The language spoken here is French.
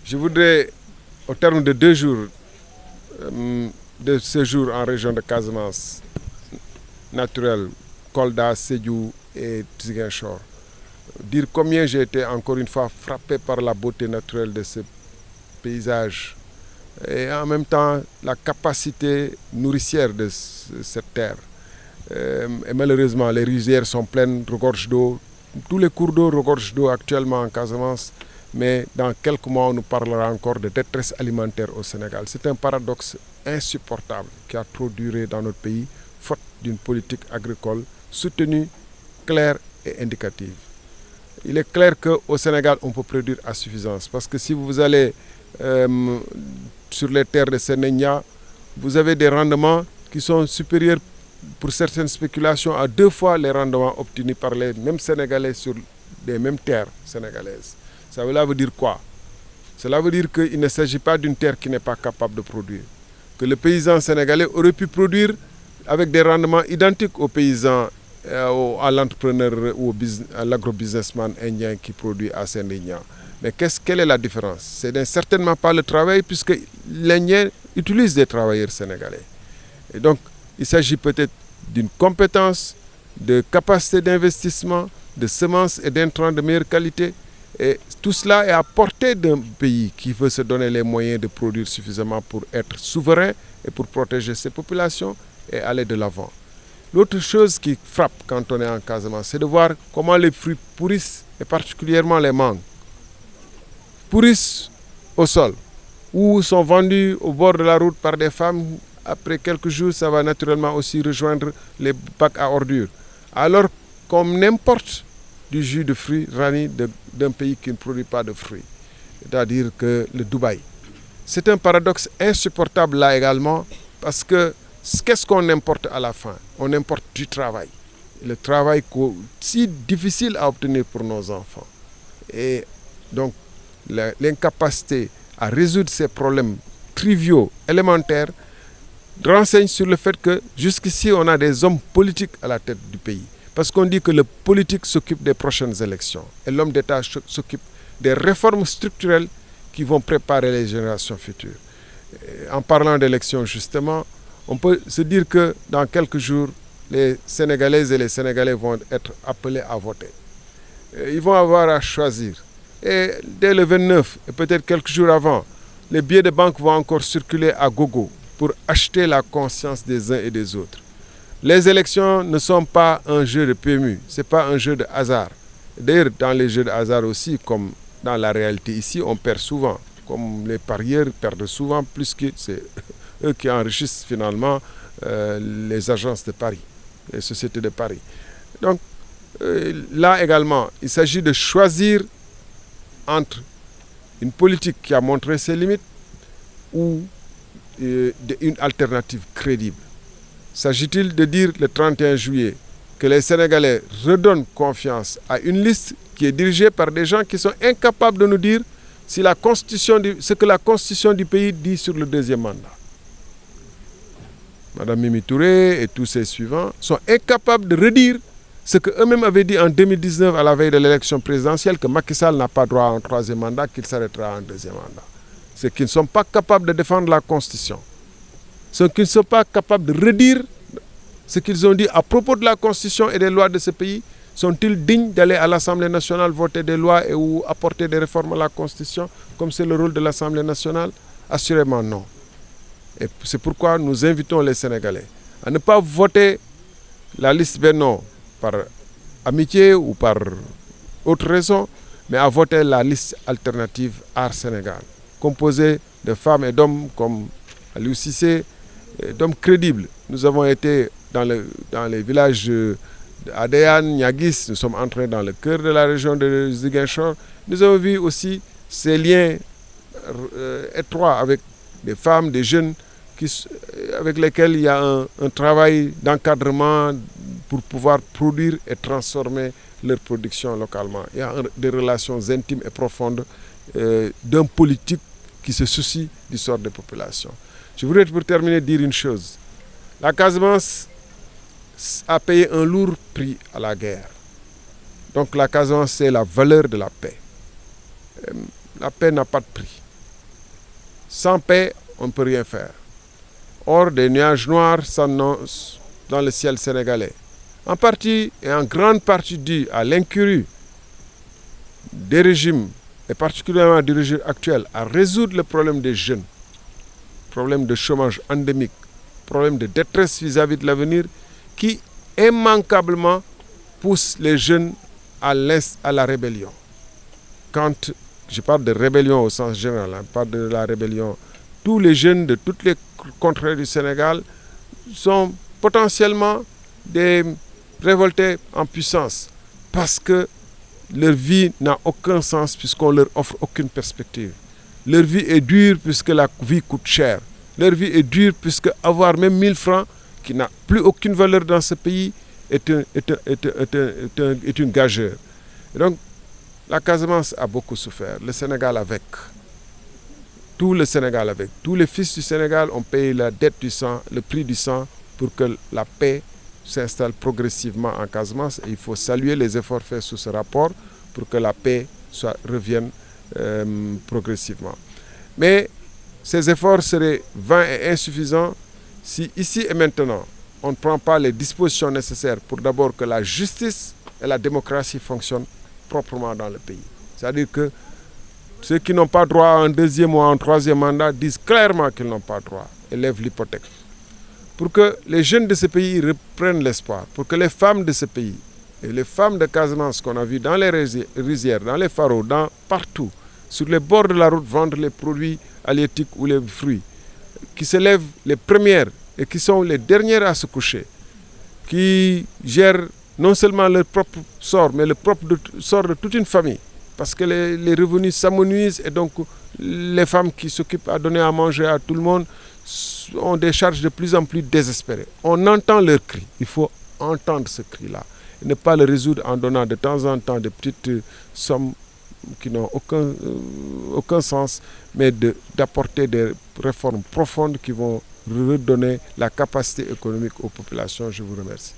Je voudrais, au terme de 2 jours de séjour en région de Casamance naturelle, Kolda, Sédhiou et Ziguinchor, dire combien j'ai été encore une fois frappé par la beauté naturelle de ce paysage et en même temps la capacité nourricière de cette terre. Et malheureusement, les rizières sont pleines, regorgent d'eau. Tous les cours d'eau regorgent d'eau actuellement en Casamance, mais dans quelques mois, on nous parlera encore de détresse alimentaire au Sénégal. C'est un paradoxe insupportable qui a trop duré dans notre pays, faute d'une politique agricole soutenue, claire et indicative. Il est clair qu'au Sénégal, on peut produire à suffisance, parce que si vous allez sur les terres de Sénénia, vous avez des rendements qui sont supérieurs pour certaines spéculations à 2 fois les rendements obtenus par les mêmes Sénégalais sur les mêmes terres sénégalaises. Cela veut dire quoi? Cela veut dire qu'il ne s'agit pas d'une terre qui n'est pas capable de produire. Que le paysan sénégalais aurait pu produire avec des rendements identiques aux paysans, à l'entrepreneur ou à l'agrobusinessman indien qui produit à Saint-Denis. Mais quelle est la différence? C'est certainement pas le travail, puisque l'Indien utilise des travailleurs sénégalais. Et donc, il s'agit peut-être d'une compétence, de capacité d'investissement, de semences et d'intrants de meilleure qualité. Et tout cela est à portée d'un pays qui veut se donner les moyens de produire suffisamment pour être souverain et pour protéger ses populations et aller de l'avant. L'autre chose qui frappe quand on est en Casamance, c'est de voir comment les fruits pourrissent, et particulièrement les mangues, pourrissent au sol, ou sont vendus au bord de la route par des femmes. Après quelques jours, ça va naturellement aussi rejoindre les bacs à ordures. Alors qu'on importe du jus de fruits rani d'un pays qui ne produit pas de fruits, c'est-à-dire que le Dubaï. C'est un paradoxe insupportable là également, parce que qu'est-ce qu'on importe à la fin? On importe du travail. Le travail si difficile à obtenir pour nos enfants. Et donc, l'incapacité à résoudre ces problèmes triviaux, élémentaires, renseigne sur le fait que jusqu'ici, on a des hommes politiques à la tête du pays. Parce qu'on dit que le politique s'occupe des prochaines élections et l'homme d'État s'occupe des réformes structurelles qui vont préparer les générations futures. Et en parlant d'élections, justement, on peut se dire que dans quelques jours, les Sénégalaises et les Sénégalais vont être appelés à voter. Ils vont avoir à choisir. Et dès le 29, et peut-être quelques jours avant, les billets de banque vont encore circuler à gogo pour acheter la conscience des uns et des autres. Les élections ne sont pas un jeu de PMU, ce n'est pas un jeu de hasard. D'ailleurs, dans les jeux de hasard aussi, comme dans la réalité ici, on perd souvent. Comme les parieurs perdent souvent, plus que c'est eux qui enrichissent finalement les agences de paris, les sociétés de paris. Donc là également, il s'agit de choisir entre une politique qui a montré ses limites ou une alternative crédible. S'agit-il de dire le 31 juillet que les Sénégalais redonnent confiance à une liste qui est dirigée par des gens qui sont incapables de nous dire si ce que la constitution du pays dit sur le 2e mandat? Madame Mimi Touré et tous ses suivants sont incapables de redire ce qu'eux-mêmes avaient dit en 2019 à la veille de l'élection présidentielle, que Macky Sall n'a pas droit à un 3e mandat, qu'il s'arrêtera à un 2e mandat. C'est qu'ils ne sont pas capables de défendre la Constitution. Ceux qui ne sont pas capables de redire ce qu'ils ont dit à propos de la Constitution et des lois de ce pays. Sont-ils dignes d'aller à l'Assemblée nationale voter des lois ou apporter des réformes à la Constitution, comme c'est le rôle de l'Assemblée nationale? Assurément non. Et c'est pourquoi nous invitons les Sénégalais à ne pas voter la liste Benno par amitié ou par autre raison, mais à voter la liste alternative Aar Sénégal, composée de femmes et d'hommes comme Aliou Cissé, d'hommes crédibles. Nous avons été dans les villages d'Adéan, Niaguis, nous sommes entrés dans le cœur de la région de Ziguinchor. Nous avons vu aussi ces liens étroits avec des femmes, des jeunes, avec lesquels il y a un travail d'encadrement pour pouvoir produire et transformer leur production localement. Il y a des relations intimes et profondes d'un politique qui se soucie du sort des populations. Je voudrais pour terminer dire une chose. La Casamance a payé un lourd prix à la guerre. Donc la Casamance, c'est la valeur de la paix. La paix n'a pas de prix. Sans paix, on ne peut rien faire. Or, des nuages noirs s'annoncent dans le ciel sénégalais. En partie et en grande partie dû à l'incurie des régimes, et particulièrement du régime actuel, à résoudre le problème des jeunes, problème de chômage endémique, problème de détresse vis-à-vis de l'avenir, qui immanquablement pousse les jeunes à la rébellion. Quand je parle de rébellion au sens général, je parle de la rébellion, tous les jeunes de toutes les contrées du Sénégal sont potentiellement des révoltés en puissance parce que leur vie n'a aucun sens puisqu'on leur offre aucune perspective. Leur vie est dure puisque la vie coûte cher. Leur vie est dure puisque avoir même 1000 francs, qui n'a plus aucune valeur dans ce pays, est une gageure. Et donc, la Casamance a beaucoup souffert, le Sénégal avec. Tout le Sénégal avec. Tous les fils du Sénégal ont payé la dette du sang, le prix du sang, pour que la paix s'installe progressivement en Casamance. Et il faut saluer les efforts faits sous ce rapport pour que la paix revienne progressivement. Mais ces efforts seraient vains et insuffisants si ici et maintenant, on ne prend pas les dispositions nécessaires pour d'abord que la justice et la démocratie fonctionnent proprement dans le pays. C'est-à-dire que ceux qui n'ont pas droit à un deuxième ou à un troisième mandat disent clairement qu'ils n'ont pas droit et lèvent l'hypothèque. Pour que les jeunes de ce pays reprennent l'espoir, pour que les femmes de ce pays et les femmes de Casamance qu'on a vues dans les rizières, dans les faros, partout, sur les bords de la route, vendre les produits halieutiques ou les fruits, qui se lèvent les premières et qui sont les dernières à se coucher, qui gèrent non seulement leur propre sort, mais le sort de toute une famille, parce que les revenus s'amenuisent et donc les femmes qui s'occupent à donner à manger à tout le monde ont des charges de plus en plus désespérées. On entend leur cri, il faut entendre ce cri-là, et ne pas le résoudre en donnant de temps en temps des petites sommes qui n'ont aucun sens, mais d'apporter des réformes profondes qui vont redonner la capacité économique aux populations. Je vous remercie.